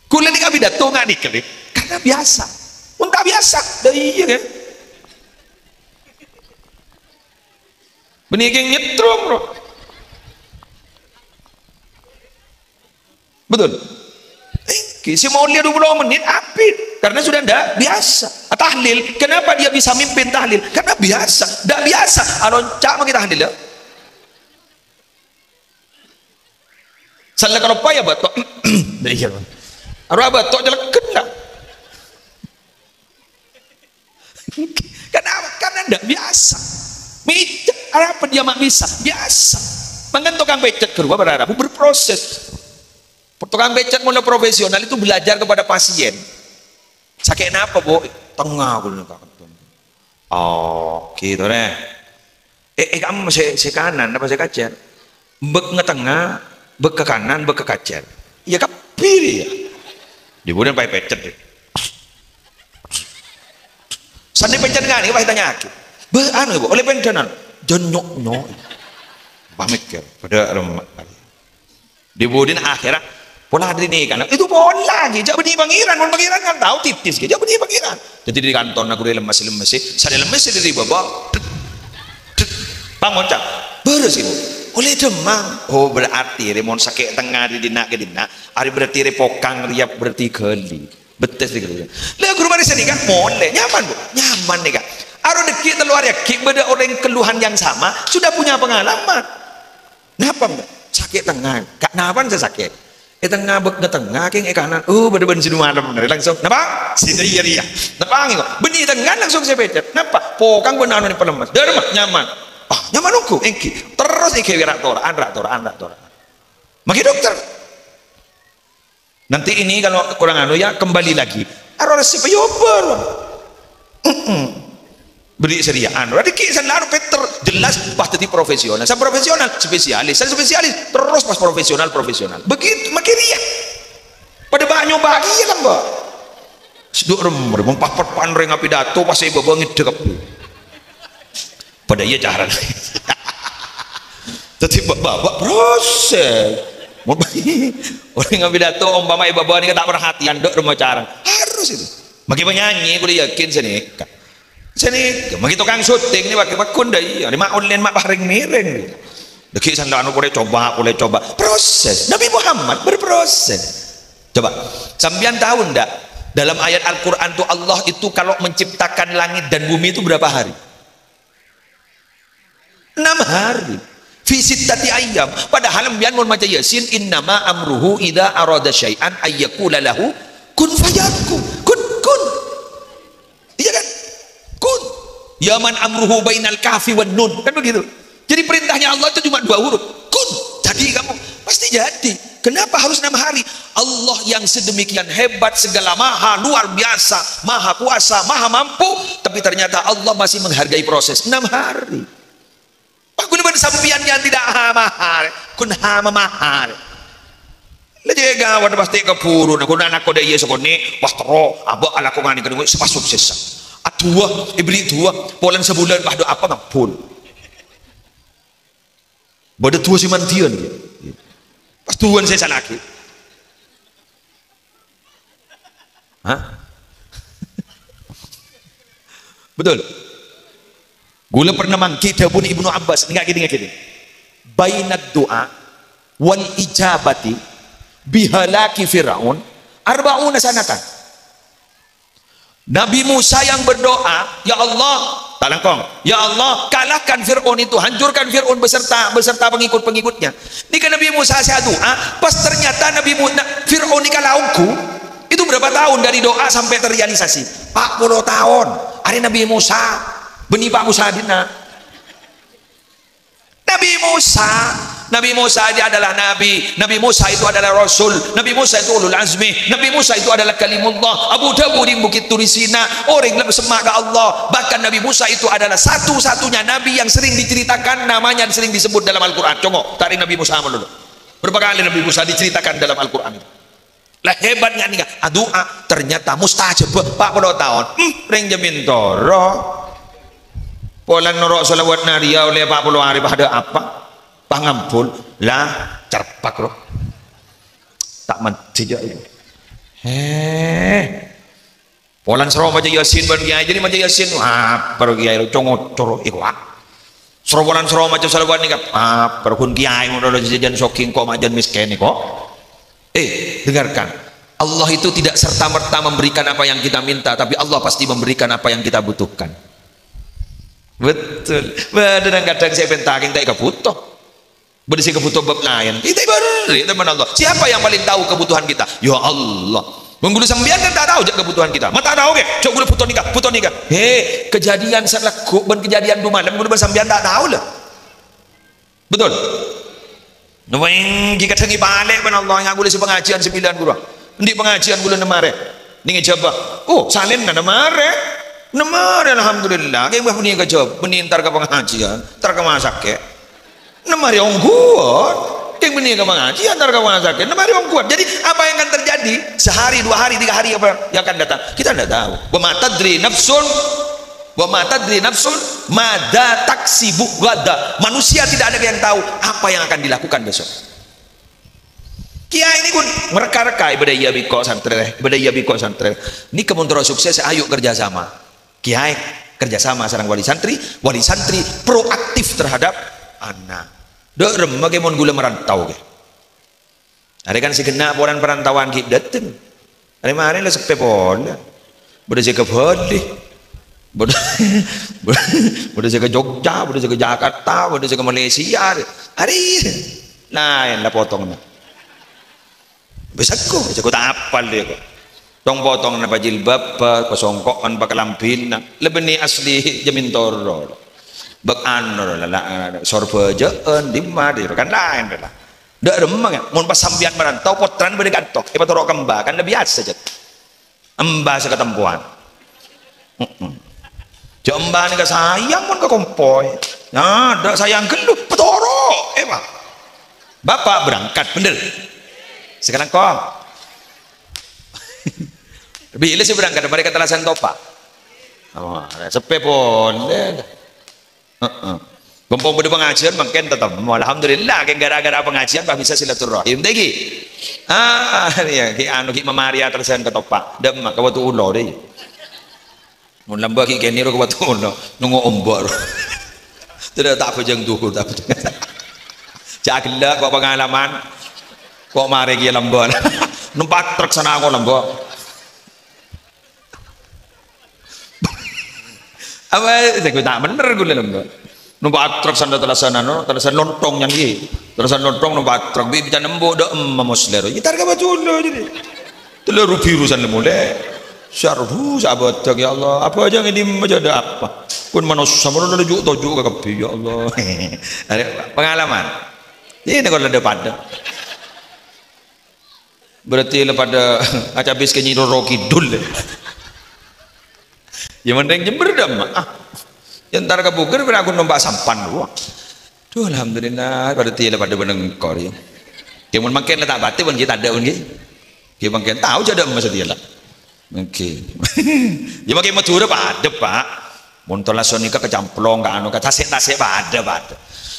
gula ini kami dato nggak nih karena biasa untuk biasa dari iya kan benih yang nyetrum bro betul si maulia 20 menit apit karena sudah tidak biasa tahlil kenapa dia bisa mimpin tahlil karena biasa tidak biasa alonca mau kita tahlil ya salah kalau payah batok arwah batok jalan kena kenapa karena tidak biasa micet apa dia mak bisa biasa mangan tukang becek keluar berharap berproses. Tukang becak mulai profesional itu belajar kepada pasien. Sakit apa bu? Tengah aku oh gitu deh. Kamu masih kanan apa masih kacer? Bek ngetengah, bek ke kanan, bek ke kacer. Ya kapir ya. Di bulan pakai becak deh. Sandi becak nggak nih? Apa tanya aku? Anu bu, oleh pencanan. Jonyok nyok. Pamikir pada remak. Di bulan akhirat. Pola hari ini kan itu pola lagi jak benih pangeran kan tahu titis jak benih pangeran jadi di kantor aku dia lemes saya lemes dari bawah bangun cak beres ibu oleh demam oh berarti remon sakit tengah di dina ke dina hari berarti repokang riap berarti geli betes di geli lah guru mari sini kan boleh nyaman bu nyaman nih kak aru deki teluar ya ki beda orang keluhan yang sama sudah punya pengalaman kenapa sakit tengah kak napan saya sakit tengah bek tengah keng kanan bener-bener sidu malam langsung napa situ iya napa ngiko benih tengah langsung saya becet napa pokang benar nih pelemas derma nyaman nyaman uku engki terus iki wirak tora maki dokter nanti ini kalau kurang anu ya kembali lagi resep yober beri sediaan berarti kisah lalu Peter jelas pasti di profesional saya profesional spesialis terus pas profesional begitu makin riak pada banyak bagi kan mbak seduk remur mempapar panreng api dato pas saya bawa ngidek pada iya cara tapi bapak proses orang ngapi dato umpama ibu bawa ini tak perhatian dok rumah cara harus itu makin penyanyi boleh yakin sini sini magi tukang syuting ni pakai makun dah iya ni mak online mak paring miring deki sandalan boleh coba proses Nabi Muhammad berproses coba sambian tahun dak Dalam ayat Al-Quran tuh Allah itu kalau menciptakan langit dan bumi itu berapa hari? 6 hari. Fi sittati ayyam. Padahal mbiyen mun maca Yasin, innama amruhu idza arada syai'an ayyakula lahu kun fayakun. Kun. Iya kan? Kun. Ya man amruhu bainal kafi wan nun. Kan begitu. Jadi perintahnya Allah itu cuma 2 huruf. Kun. Jadi kamu pasti jadi. Kenapa harus 6 hari? Allah yang sedemikian hebat, segala maha, luar biasa, maha kuasa, maha mampu, tapi ternyata Allah masih menghargai proses 6 hari. Pak kuliban sampian yang tidak mahal, kun hama mahal. Lagi gawat pasti kepuru, nak kun anak kode Yesus kone, wastro, abah ala kongani kene sepas sukses. Atua, ibri tua, polan sebulan bahdo apa ngapun. Bada tua si mantian dia. Pas tuan saya salah lagi. Hah? Betul. Gula pernah mangki dabun Ibnu Abbas, enggak gini. Bainad doa wal ijabati bihalaki Firaun arba'una sanatan. Nabi Musa yang berdoa, ya Allah, talangkong, ya Allah, kalahkan Fir'aun itu, hancurkan Fir'aun beserta pengikut-pengikutnya. Ini kan Nabi Musa saya doa, pas ternyata Fir'aun ini kalahku, itu berapa tahun dari doa sampai terrealisasi? 40 tahun. Hari Nabi Musa, beni Pak Musa dina. Nabi Musa dia adalah nabi. Nabi Musa itu adalah rasul. Nabi Musa itu ulul azmi. Nabi Musa itu adalah kalimullah. Abu Dawud di Bukit Turisina, orang lebih semak ke Allah. Bahkan Nabi Musa itu adalah satu-satunya nabi yang sering diceritakan namanya, sering disebut dalam Al-Quran. Coba tarik Nabi Musa dulu. Berapa kali Nabi Musa diceritakan dalam Al-Quran itu? Lah hebatnya nih, doa ternyata mustajab 40 tahun. Ring jamin toro. Polan norok salawat naria oleh 40 hari pada apa? Pangampul lah cerpak roh. Tak mati je. Polan sero maca Yasin ban kiai jadi maca Yasin. Baru kiai congot coro ikwa. Sero polan sero maca salawat ni kap. Baru kun kiai ngono jajan soking kok majan miskin kok. Dengarkan. Allah itu tidak serta-merta memberikan apa yang kita minta, tapi Allah pasti memberikan apa yang kita butuhkan. Betul. Kadang-kadang saya pentakin tak kebutuh. Berdisi kebutuh bab lain. Kita beri teman Allah. Siapa yang paling tahu kebutuhan kita? Ya Allah. Menggulu sembian kan tak tahu kebutuhan kita. Mata tahu ke? Coba putus nikah. Kejadian selekuk dan kejadian rumah. Menggulu sembian tak tahu lah. Betul. Nuwing kita tengi balik ben Allah yang gula pengajian 9 guru. Di pengajian gula nemare. Ningi coba. Salin na nemare. Nemare alhamdulillah. Kayak mbah punya kejob, menintar ke pengajian, tar ke masak ke. Nemare orang kuat. Kayak punya ke pengajian, tar ke masak ke. Nemare orang kuat. Jadi apa yang akan terjadi? Sehari, 2 hari, 3 hari apa yang akan datang? Kita tidak tahu. Wa ma tadri nafsun mada taksibu gada. Manusia tidak ada yang tahu apa yang akan dilakukan besok. Kiai ini pun mereka-reka ibadah biko santri. Ini kemunduran sukses, ayo kerjasama. Kiai kerjasama sarang wali santri proaktif terhadap anak. Dek rem bagaimana gula merantau ke? Ada kan si kena poran perantauan kita datang. Hari mana lah sepe pola. Boleh saya ke Bali, boleh saya ke Jogja, boleh saya ke Jakarta, boleh saya ke Malaysia. Hari lain lah potongnya. Besarku tak apal dia kok. Tong potong na pajilbab pa pasongkok kan pakalampin na lebeni asli jamin toro bak anor la sorba jeun dimma di kan lain lah dak remang mun pas sambian merantau potran bade kantok patoro kemba kan biasa aja embah seketempuan jamba ni ka sayang mun ka kompoy nah dak sayang geluh petoro Pak bapak berangkat bener sekarang kok bila sih berangkat mereka Telasan Topa. Sepe pun. Gompong pada pengajian makin tetap. Alhamdulillah gara-gara pengajian bah bisa silaturahim. Degi. Ya ki anu ki mamaria Telasan ke Topa. Dem ka watu ulo deh. Mun lamba ki kene ro ka watu ulo nungo ombor. Tidak tak pejang duhur tak pejang. Jagla kok pengalaman. Kok mari ki lamba. Numpak truk sana aku lamba. Apa saya tak bener gue lho. Numpak truk sanda telasan lontong yang iki. Telasan lontong numpak truk bi bisa nembok dak mamoslero. Gitar ka baculo jadi. Telur birusan lemule. Syarhu sahabat ya Allah. Apa aja ngidi ada apa? Pun manusia mono juk tojuk ka kepi ya Allah. Ada pengalaman. Ini kalau ada pada. Berarti pada acabis ke Nyiro Kidul. Ya mending Jember dah mah. Yang ntar kebuker aku nombak sampan dulu. Duh alhamdulillah pada tiada pada benengkor ya. Kemun makin letak batu pun kita ada pun gitu. Kita makin tahu jadi masa dia lah. Oke. Ya makin matur pada pak. Montola sonika kecamplong ka anu ka tasik-tasik pada.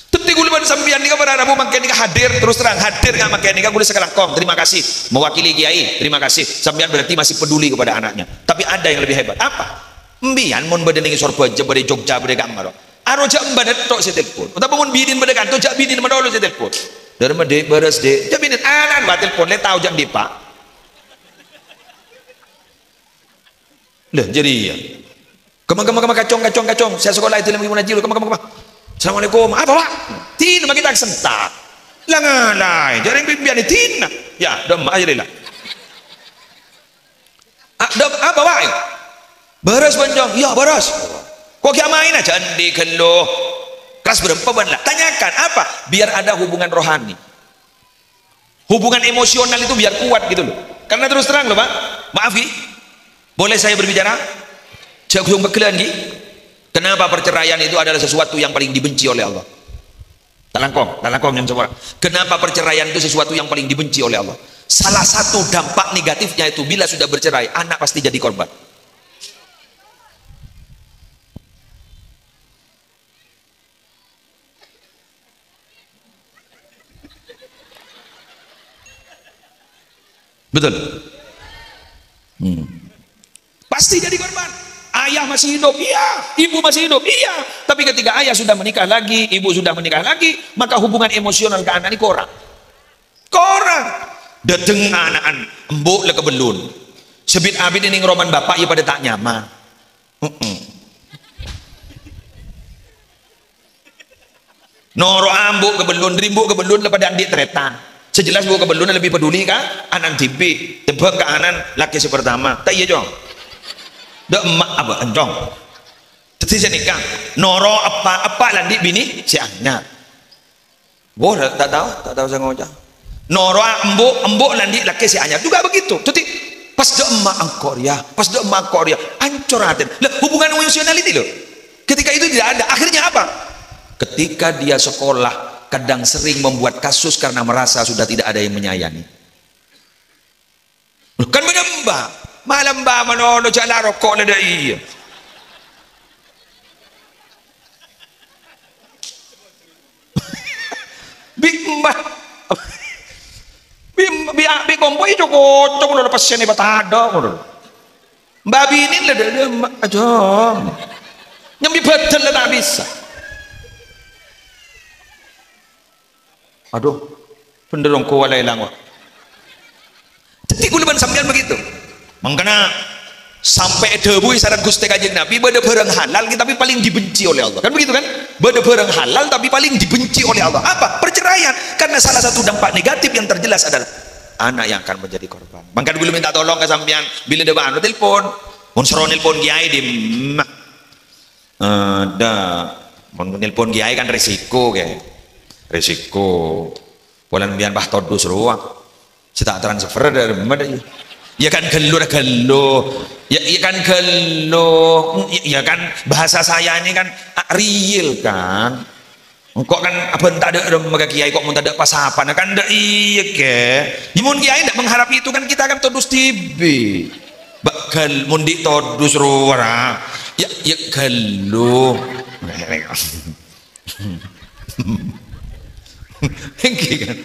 Tapi gue lepas sambian nika pada Rabu makin nika hadir terus terang hadir nggak makin nika gue sekelakong. Terima kasih mewakili kiai. Terima kasih. Sambian berarti masih peduli kepada anaknya. Tapi ada yang lebih hebat. Apa? Mbian mun badengi sorba aja bade Jogja bade kamar. Aro jak mbadat tok si telepon. Utawa mun bidin bade kantor jak bidin madolo si telepon. Derma de beres de. Jak bidin anan ba telepon le tahu jam di Pak. Lah jadi ya. Kemang kacong. Saya sekolah itu lagi mengaji lu kemang. Assalamualaikum. Apa Pak? Tin maki tak sentak. Lah ngalai. Jarang bian tin. Ya, dem aja lah. Apa Pak? Beres banjong, iya beres. Kok kia main aja di kelo. Kelas berapa ban lah? Tanyakan apa? Biar ada hubungan rohani. Hubungan emosional itu biar kuat gitu loh. Karena terus terang loh Pak. Maaf Gi. Boleh saya berbicara? Jagung bekelan Gi. Kenapa perceraian itu adalah sesuatu yang paling dibenci oleh Allah? Talangkong yang semua. Kenapa perceraian itu sesuatu yang paling dibenci oleh Allah? Salah satu dampak negatifnya itu bila sudah bercerai, anak pasti jadi korban. Betul. Pasti jadi korban. Ayah masih hidup, iya. Ibu masih hidup, iya. Tapi ketika ayah sudah menikah lagi, ibu sudah menikah lagi, maka hubungan emosional ke anak ini korang. Dateng anak embuk le kebelun. Sebit abid ini ngeroman bapak ya pada tak nyaman. Noro ambuk kebelun, rimbuk kebelun le pada andik tretan. Sejelas gua kebelunnya lebih peduli kan anan tipi tebak ke anan laki si pertama tak iya jong dak emak apa enjong teti saya nikah noro apa landi bini si anak gua tak tahu saya ngocah noro embuk landi laki si anak juga begitu teti pas dak emak angkor ya ancur hati lah hubungan emosional itu loh ketika itu tidak ada akhirnya apa ketika dia sekolah kadang sering membuat kasus karena merasa sudah tidak ada yang menyayangi. Kan beda mbak, malam mbak manono jala rokok ada iya. Bi kompo itu kocok udah lepas sini batado udah. Mbak bini lah dia aja. Nyambi betul lah tak bisa. Aduh, penderong ko walay lang. Jadi kuliban sampean begitu. Mangkana sampai debu isaran Gusti Kanjeng Nabi bade barang halal tapi paling dibenci oleh Allah. Kan begitu kan? Bade barang halal tapi paling dibenci oleh Allah. Apa? Perceraian. Karena salah satu dampak negatif yang terjelas adalah anak yang akan menjadi korban. Mangkana dulu minta tolong ke sampean bila ada anu telepon. Mun soro nelpon kiai di ada mun nelpon kiai kan resiko kayak. Resiko bulan biar bah todus ruang kita transfer dari mana ya kan gelo ya kan gelo ya kan bahasa saya ini kan real kan kok kan apa tak ada mega kiai kok mun tak ada pasapan kan ndak iya ke mun kiai ndak mengharap itu kan kita kan todus tibi bakal mun di todus ruang ya gelo Engki kan,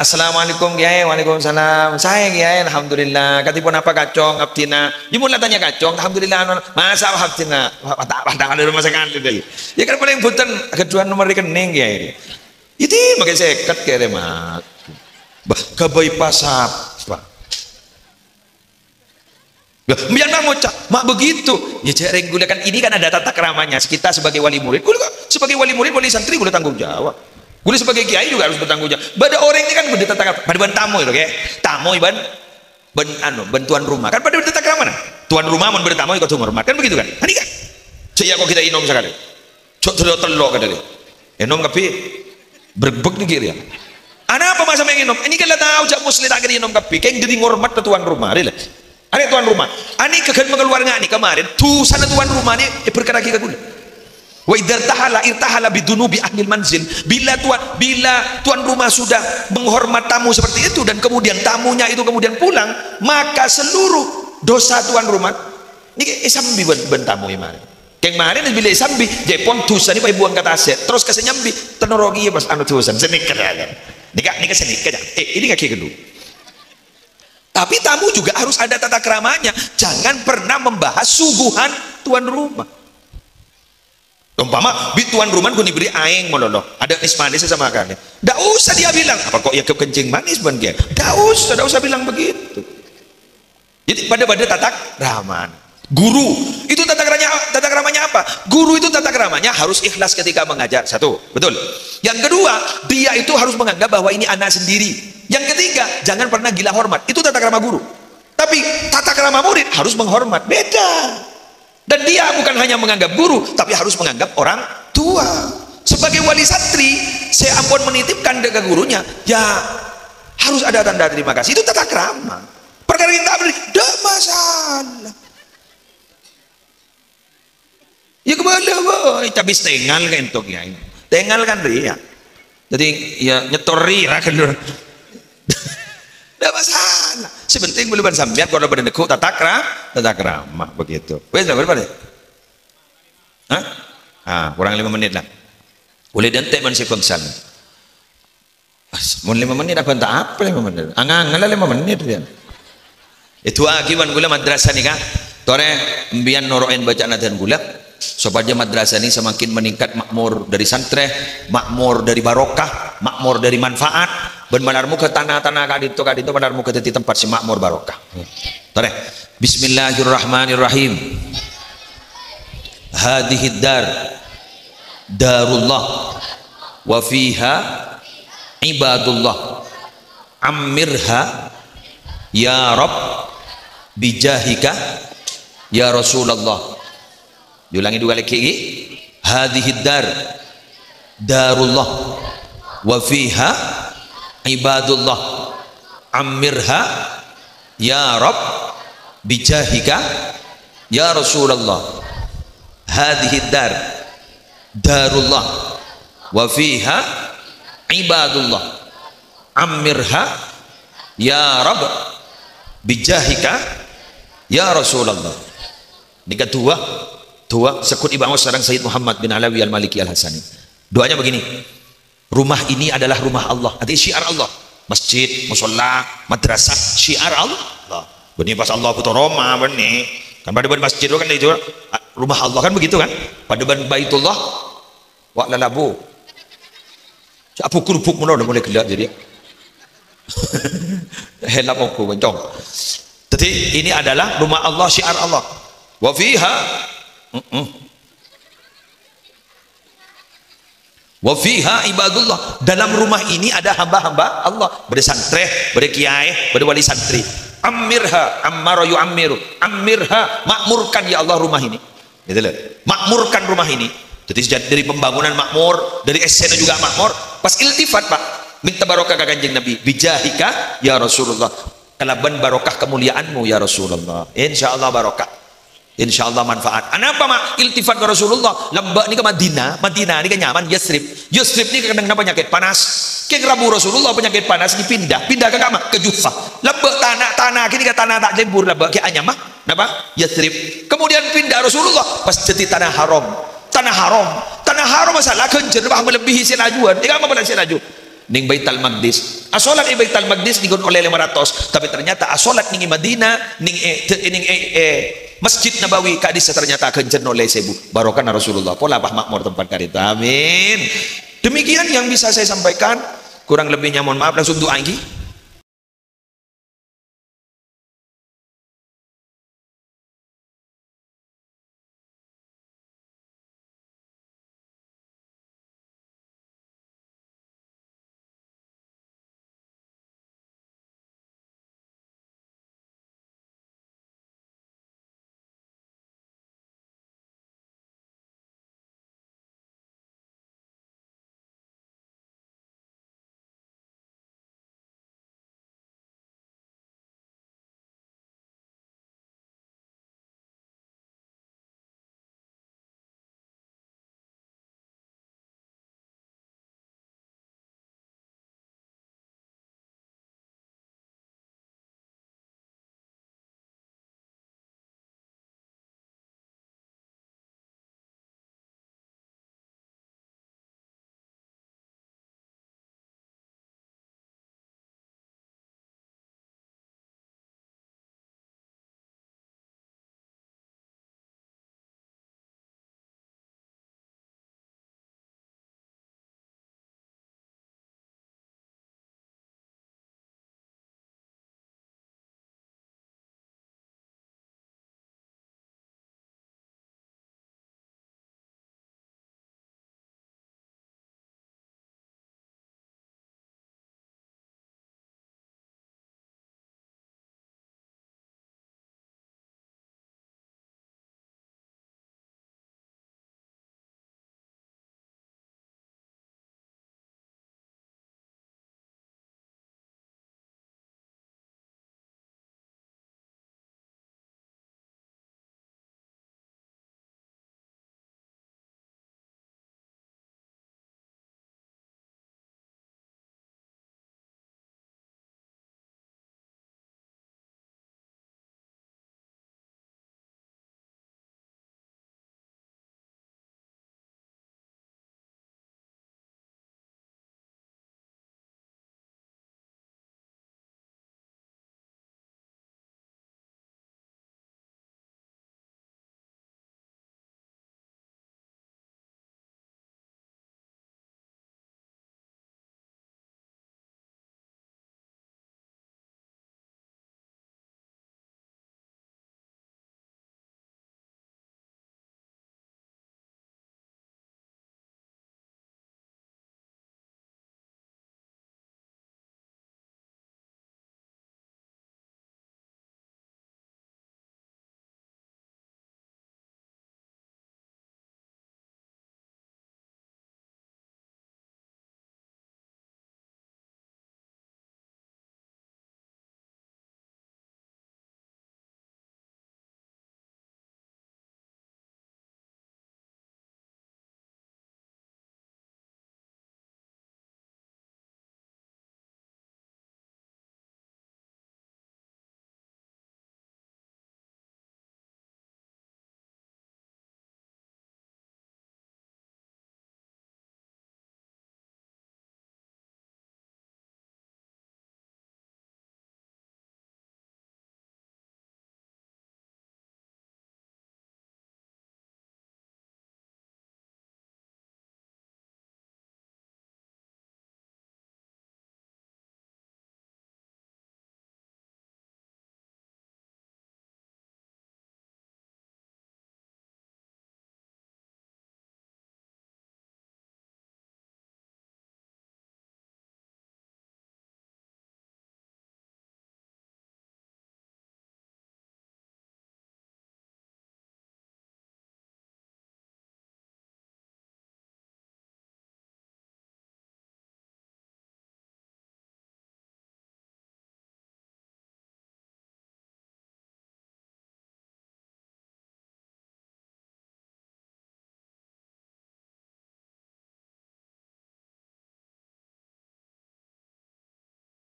Assalamualaikum Kiai, waalaikumsalam. Saya Kiai, alhamdulillah. Katipun apa kacong, abdina. Ibu lah tanya kacong, alhamdulillah. Masa abdina, patah ada rumah sekali deh. Ya kan paling bukan kedua nomor rekening Kiai. Itu makai sekat Kiai mak. Bah kebypass apa? Biar nak ngocak, mak begitu. Ya cereng gula kan ini kan ada tata keramanya. Kita sebagai wali murid, gula sebagai wali murid, wali santri gula tanggung jawab. Gula sebagai kiai juga harus bertanggung jawab. Pada orang ini kan benda tata pada ban tamu itu, kayak tamu iban bantuan rumah kan pada tata kerama. Tuan rumah mau bertamu ikut hormat kan begitu kan? Ini kan? Saya kok kita inom sekali. Cok telok kata dia. Inom kapi berbek nih kiri ya. Ana apa masa main inom? Ini kalau tahu jak muslim tak kira inom kapi, kayak jadi ngormat ke tuan rumah, ada Ada tuan rumah. Ani kekan mengeluar ngani kemarin. Tu sana tuan rumah ni perkara kita gula. Wa irtahala bidunubi ahlil manzil. Bila tuan rumah sudah menghormat tamu seperti itu dan kemudian tamunya itu kemudian pulang, maka seluruh dosa tuan rumah ni sambi ben tamu kemarin. Kemarin bila sambi jepon tusan ni pai buang kata aset. Terus kesenyambi teknologi ya pas anu tusan senik kan. Nika senik kan. Ini kaki kedua. Tapi tamu juga harus ada tata keramanya. Jangan pernah membahas suguhan tuan rumah. Umpama tuan rumah gue diberi aing mololo, ada manis sama kalian. Tidak usah dia bilang apa kok ya kencing manis ban dia. Tidak usah bilang begitu. Jadi pada tata keramaan. Guru itu tata keramanya apa? Guru itu tata keramanya harus ikhlas ketika mengajar. Satu, betul. Yang kedua, dia itu harus menganggap bahwa ini anak sendiri. Yang ketiga, jangan pernah gila hormat. Itu tata krama guru. Tapi tata krama murid harus menghormat. Beda. Dan dia bukan hanya menganggap guru, tapi harus menganggap orang tua. Sebagai wali santri, saya ampun menitipkan ke gurunya, ya harus ada tanda terima kasih. Itu tata krama. Perkara yang tak boleh, tidak masalah. Ya kemana boy? Tapi tengal kan itu ya. Tengal kan dia. Jadi ya nyetori lah kan. Tidak masalah. Sebenting boleh bersambiat kalau pada nekuk tata krama begitu. Wes berapa deh? Hah? Kurang 5 menit lah. Boleh dantek man si fungsan. Mun 5 menit apa entah apa 5 menit. Angang lah 5 menit dia. Itu akibat gula madrasah ni kah? Tore mbian noroen baca natan gula supaya madrasah ini semakin meningkat, makmur dari santre, makmur dari barokah, makmur dari manfaat. Benarmu ke tanah-tanah kadito benarmu ke tempat si makmur barokah. Tore Bismillahirrahmanirrahim. Hadhihi darullah wa fiha ibadullah ammirha ya Rabb bijahika ya Rasulullah. Diulangi dua lagi. Hadhihi darullah wa fiha ibadullah ammirha ya Rabb bijahika ya Rasulullah. Hadhihi darullah wa fiha ibadullah ammirha ya Rabb bijahika ya Rasulullah. Ini kedua sekut ibadah seorang Sayyid Muhammad bin Alawi al-Maliki al-Hasani. Doanya begini, rumah ini adalah rumah Allah, artinya syiar Allah. Masjid, musola, madrasah, syiar Allah. Benih pas Allah putar Roma, benih kan pada masjid kan itu rumah Allah kan begitu kan, pada baitullah wa lalabu apa kurupuk mana udah mulai gelap jadi helap aku bencong. Jadi ini adalah rumah Allah, syiar Allah. Wa fiha wa fiha ibadullah. Dalam rumah ini ada hamba-hamba Allah, bersantri, berkiai, berwali santri. Ammirha, ammara yu'ammiru. Ammirha, makmurkan ya Allah rumah ini. Gitu loh. Makmurkan rumah ini. Jadi dari pembangunan makmur, dari esena juga makmur. Pas iltifat Pak, minta barokah ke Kanjeng Nabi. Bijahika ya Rasulullah. Kalaban barokah kemuliaanmu ya Rasulullah. Insyaallah barokah. Insyaallah manfaat. Kenapa mak iltifat ke Rasulullah? Lembak ni ke Madinah ni ke nyaman. Yasrib ni kadang kena penyakit panas. Ke Rabu Rasulullah penyakit panas pindah ke kamar ke Jufah. Lembak tanah kini ke tanah tak lembur lembak ke Anyamah. Kenapa? Yasrib. Kemudian pindah Rasulullah pas jadi tanah haram. Tanah haram masalah kencer bah melebihi selajuan. Dia apa pada selaju? Ning Baitul Maqdis. Asolat di Baitul Maqdis digon oleh 500, tapi ternyata asolat ning Madinah ning Masjid Nabawi kadis ternyata kencer oleh 1000. Barokah Rasulullah. Pola bah makmur tempat kadita. Amin. Demikian yang bisa saya sampaikan. Kurang lebihnya mohon maaf, langsung doa lagi.